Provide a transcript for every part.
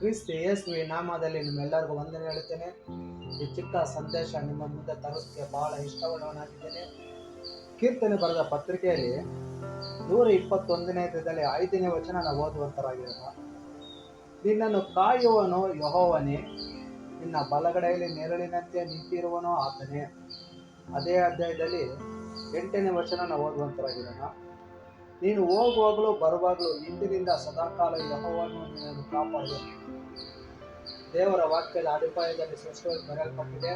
ಕ್ರಿಸ್ತ ಯೇಸುವಿ ನಾಮದಲ್ಲಿ ನಿಮ್ಮೆಲ್ಲರಿಗೂ ವಂದನೆ ಹೇಳುತ್ತೇನೆ. ಈ ಚಿಕ್ಕ ಸಂದೇಶ ನಿಮ್ಮ ಮುಂದೆ ತರೋದಕ್ಕೆ ಬಹಳ ಇಷ್ಟಪಡುವನಾಗಿದ್ದೇನೆ. ಕೀರ್ತನೆ ಬರೆದ ಪತ್ರಿಕೆಯಲ್ಲಿ 121ನೇ ಅಧ್ಯಾಯದಲ್ಲಿ 5ನೇ ವಚನ ನಾವು ಓದುವಂತರಾಗಿರೋಣ. ನಿನ್ನನ್ನು ಕಾಯುವನು ಯೆಹೋವನೇ, ನಿನ್ನ ಬಲಗಡೆಯಲ್ಲಿ ನೆರಳಿನಂತೆ ನಿಂತಿರುವನೋ ಆತನೇ. ಅದೇ ಅಧ್ಯಾಯದಲ್ಲಿ 8ನೇ ವಚನ ನಾವು ಓದುವಂತರಾಗಿರೋಣ. ನೀನು ಹೋಗುವಾಗಲೂ ಬರುವಾಗಲೂ ಇಂದಿನಿಂದ ಸದಾಕಾಲ ಯೆಹೋವನು ನಿನ್ನನ್ನು ಕಾಪಾಡುವನು. ದೇವರ ವಾಕ್ಯದ ಅಡಿಪಾಯದಲ್ಲಿ ಸ್ಪಷ್ಟವಾಗಿ ಬರೆಯಲ್ಪಟ್ಟಿದೆ,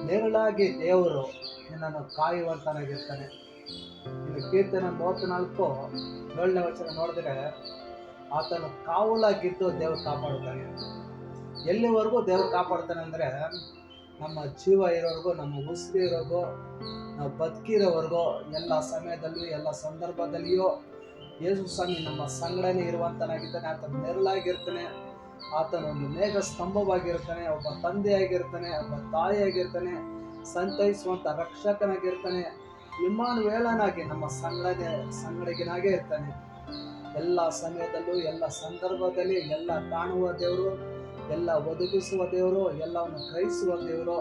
ನೇರಳಾಗಿ ದೇವರು ನಿನ್ನನ್ನು ಕಾಯುವಂತನಾಗಿರ್ತಾನೆ. ಇನ್ನು ಕೀರ್ತನೆ 34:7ನೇ ವಚನ ನೋಡಿದ್ರೆ, ಆತನು ಕಾವಲಾಗಿದ್ದು ದೇವರು ಕಾಪಾಡುತ್ತಾನೆ. ಎಲ್ಲಿವರೆಗೂ ದೇವರು ಕಾಪಾಡ್ತಾನೆ ಅಂದ್ರೆ, ನಮ್ಮ ಜೀವ ಇರೋವರೆಗೂ, ನಮ್ಮ ಉಸಿರು ಇರೋವರೆಗೂ, ನಾವು ಬದುಕಿರೋವರೆಗೂ, ಎಲ್ಲ ಸಮಯದಲ್ಲೂ ಎಲ್ಲ ಸಂದರ್ಭದಲ್ಲಿಯೂ ಯೇಸು ಸ್ವಾಮಿ ನಮ್ಮ ಸಂಗಡನೆ ಇರುವಂತನಾಗಿರ್ತಾನೆ. ಆತನು ನೆರಳಾಗಿರ್ತಾನೆ, ಆತನು ಒಂದು ಮೇಘ ಸ್ತಂಭವಾಗಿರ್ತಾನೆ, ಒಬ್ಬ ತಂದೆಯಾಗಿರ್ತಾನೆ, ಒಬ್ಬ ತಾಯಿಯಾಗಿರ್ತಾನೆ, ಸಂತೈಸುವಂತ ರಕ್ಷಕನಾಗಿರ್ತಾನೆ, ಇಮ್ಮಾನುವೇಲನಾಗಿ ನಮ್ಮ ಸಂಗಡಿಗನಾಗೆ ಇರ್ತಾನೆ. ಎಲ್ಲ ಸಮಯದಲ್ಲೂ ಎಲ್ಲ ಸಂದರ್ಭದಲ್ಲಿ ಎಲ್ಲ ಕಾಣುವ ದೇವರು, ಎಲ್ಲ ಒದಗಿಸುವ ದೇವರು, ಎಲ್ಲವನ್ನು ಗ್ರಹಿಸುವ ದೇವರು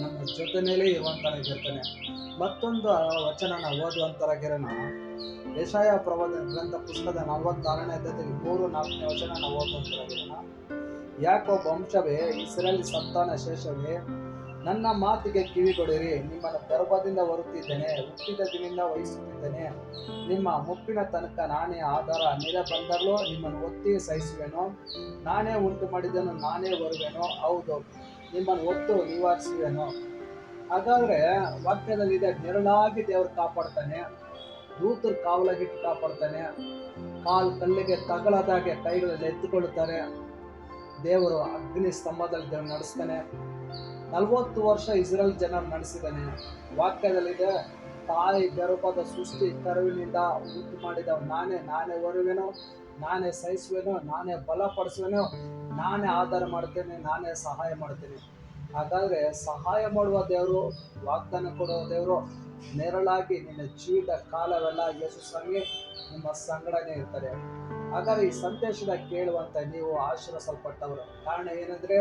ನಮ್ಮ ಜೊತೆಯಲ್ಲೇ ಇರುವಂತರಾಗಿರ್ತಾನೆ. ಮತ್ತೊಂದು ವಚನ ನಾವು ಓದುವಂತರಾಗಿರೋಣ. ಯೆಶಾಯ ಪ್ರವಾದನ ಗ್ರಂಥ ಪುಸ್ತಕದ 46ನೇ ಅಧ್ಯಾಯದಲ್ಲಿ 3-4ನೇ ವಚನ ನಾವು ಓದುವಂತರಾಗಿರೋಣ. ಯಾಕೋಬ ವಂಶವೇ, ಇಸ್ರಾಯೇಲ್ ಸಂತಾನ ಶೇಷವೇ, ನನ್ನ ಮಾತಿಗೆ ಕಿವಿಗೊಡಿರಿ. ನಿಮ್ಮನ್ನು ಗರ್ಭದಿಂದ ಹೊರುತ್ತಿದ್ದೇನೆ, ಹುಟ್ಟಿದ ದಿನದಿಂದ ವಹಿಸುತ್ತಿದ್ದೇನೆ. ನಿಮ್ಮ ಮುಪ್ಪಿನ ತನಕ ನಾನೇ ಆಧಾರ. ನೆರೆ ಬಂದಾಗಲೂ ನಿಮ್ಮನ್ನು ಒತ್ತಿ ಸಹಿಸುವೆನು. ನಾನೇ ಉಂಟು ಮಾಡಿದನು, ನಾನೇ ಬರುವೆನು. ಹೌದು, ನಿಮ್ಮನ್ನು ಒತ್ತು ನಿವಾರಿಸುವೆನು. ಹಾಗಾದ್ರೆ ವಾಕ್ಯದಲ್ಲಿ ಇದೆ, ನೆರಳಾಗಿ ದೇವರು ಕಾಪಾಡ್ತಾನೆ, ದೂತರು ಕಾವಲಾಗಿಟ್ಟು ಕಾಪಾಡ್ತಾನೆ, ಕಲ್ಲಿಗೆ ತಗಲದಾಗೆ ಕೈಗಳಲ್ಲಿ ಎತ್ತುಕೊಳ್ಳುತ್ತಾರೆ. ದೇವರು ಅಗ್ನಿ ಸ್ತಂಭದಲ್ಲಿ ದೇವರು ನಡೆಸ್ತಾನೆ. 40 ವರ್ಷ ಇಸ್ರೇಲ್ ಜನರು ನಡೆಸಿದ್ದಾನೆ. ವಾಕ್ಯದಲ್ಲಿದೆ, ತಾಯಿ ಗರ್ಭದ ಸೃಷ್ಟಿ ಕರುವಿನಿಂದ ಉಂಟು ಮಾಡಿದ ನಾನೇ ಹೊರುವೆನು, ನಾನೇ ಸಹಿಸುವೆನು, ನಾನೇ ಬಲಪಡಿಸುವೆನು, ನಾನೇ ಆಧಾರ ಮಾಡ್ತೇನೆ, ನಾನೇ ಸಹಾಯ ಮಾಡ್ತೇನೆ. ಹಾಗಾದ್ರೆ ಸಹಾಯ ಮಾಡುವ ದೇವರು, ವಾಗ್ದಾನ ಕೊಡುವ ದೇವರು, ನೆರಳಾಗಿ ನಿನ್ನ ಜೀವಿತ ಕಾಲವೆಲ್ಲ ಯೇಸು ಸ್ವಾಮಿ ನಿಮ್ಮ ಸಂಗಡನೆ ಇರ್ತಾರೆ. ಹಾಗಾದ್ರೆ ಈ ಸಂದೇಶದ ಕೇಳುವಂತ ನೀವು ಆಶೀರ್ವದಿಸಲ್ಪಟ್ಟವರು. ಕಾರಣ ಏನಂದ್ರೆ,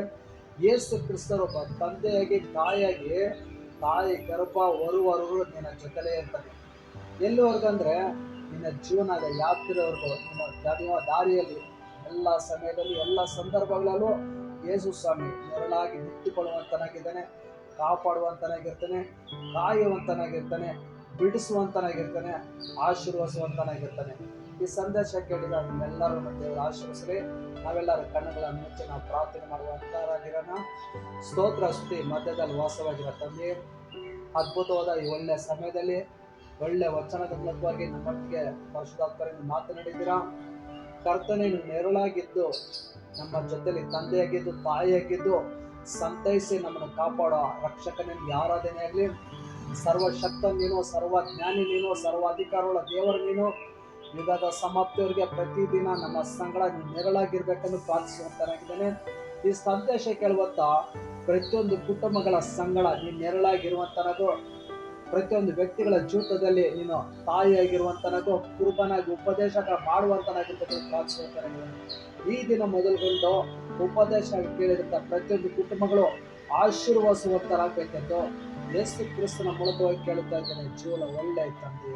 ಯೇಸು ಕ್ರಿಸ್ತರು ಒಬ್ಬ ತಂದೆಯಾಗಿ ತಾಯಿ ಗರ್ಭ ಹೊರುವವರೆಗೂ ನಿನ್ನ ಜೊತೆಲೇ ಇರ್ತಾನೆ. ಎಲ್ಲಿವರೆಗಂದ್ರೆ ನಿನ್ನ ಜೀವನದ ಯಾತ್ರೆವರೆಗೂ, ನಿನ್ನ ದಾರಿಯಲ್ಲಿ ಎಲ್ಲ ಸಮಯದಲ್ಲಿ ಎಲ್ಲ ಸಂದರ್ಭಗಳಲ್ಲೂ ಯೇಸು ಸ್ವಾಮಿ ನೆರಳಾಗಿ ನಿಂತುಕೊಳ್ಳುವಂತನಾಗಿದ್ದಾನೆ, ಕಾಪಾಡುವಂತನಾಗಿರ್ತಾನೆ, ಕಾಯುವಂತನಾಗಿರ್ತಾನೆ, ಬಿಡಿಸುವಂತನಾಗಿರ್ತಾನೆ, ಆಶೀರ್ವದಿಸುವಂತನಾಗಿರ್ತಾನೆ. ಈ ಸಂದೇಶ ಕೇಳಿದ ನಿಮ್ಮೆಲ್ಲರೂ ದೇವರು ಆಶೀರ್ವದಿಸಲಿ. ನಾವೆಲ್ಲರೂ ಕಣ್ಣುಗಳನ್ನು ಮುಚ್ಚಿ ನಾವು ಪ್ರಾರ್ಥನೆ ಮಾಡುವಂತರಾಗಿರೋಣ. ಸ್ತೋತ್ರ ಸ್ತುತಿ ಮಧ್ಯದಲ್ಲಿ ವಾಸವಾಗಿರೋ ತಂದೆ, ಅದ್ಭುತವಾದ ಈ ಒಳ್ಳೆ ಸಮಯದಲ್ಲಿ ಒಳ್ಳೆ ವಚನದ ಮೂಲಕವಾಗಿ ನಮ್ಮೊಟ್ಟಿಗೆ ಪರಿಶುದ್ಧಾತ್ಮರಿಂದ ಮಾತನಾಡಿದ್ದೀರಾ. ಕರ್ತನೆ, ನೀವು ನೆರಳಾಗಿದ್ದು ನಮ್ಮ ಜೊತೆಲಿ ತಂದೆಯಾಗಿದ್ದು ತಾಯಿಯಾಗಿದ್ದು ಸಂತೈಸಿ ನಮ್ಮನ್ನು ಕಾಪಾಡೋ ರಕ್ಷಕನೇ ಆರಾಧನೆ ಆಗಲಿ. ಸರ್ವಶಕ್ತ ನೀನು, ಸರ್ವಜ್ಞಾನಿ ನೀನು, ಸರ್ವಾಧಿಕಾರವುಳ್ಳ ದೇವರು ನೀನು. ಯುಗದ ಸಮಾಪ್ತಿಯವರಿಗೆ ಪ್ರತಿದಿನ ನಮ್ಮ ಸಂಗಡ ನೆರಳಾಗಿರ್ಬೇಕೆಂದು ಪ್ರಾರ್ಥಿಸುವಂತನಾಗಿದ್ದೇನೆ. ಈ ಸಂದೇಶ ಕೇಳುವಂತ ಪ್ರತಿಯೊಂದು ಕುಟುಂಬಗಳ ಸಂಗಡ ನೀನು ನೆರಳಾಗಿರುವಂತನದು, ಪ್ರತಿಯೊಂದು ವ್ಯಕ್ತಿಗಳ ಜೀವಿತದಲ್ಲಿ ನೀನು ತಾಯಿಯಾಗಿರುವಂತನದು, ಕುರುಬನಾಗಿ ಉಪದೇಶ ಮಾಡುವಂತನಾಗಿರ್ಬೇಕು ಪ್ರಾರ್ಥಿಸುವಂತನಾಗಿದ್ದೇನೆ. ಈ ದಿನ ಮೊದಲುಗೊಂಡು ಉಪದೇಶ ಕೇಳಿದಂತ ಪ್ರತಿಯೊಂದು ಕುಟುಂಬಗಳು ಆಶೀರ್ವದಿಸುವಂತರಾಗಬೇಕೆಂದು ಯೇಸು ಕ್ರಿಸ್ತನ ಮೂಲಕವಾಗಿ ಕೇಳುತ್ತಾ ಇದ್ದೇನೆ. ಜೀವನ ಒಳ್ಳೆ ತಂದೆ.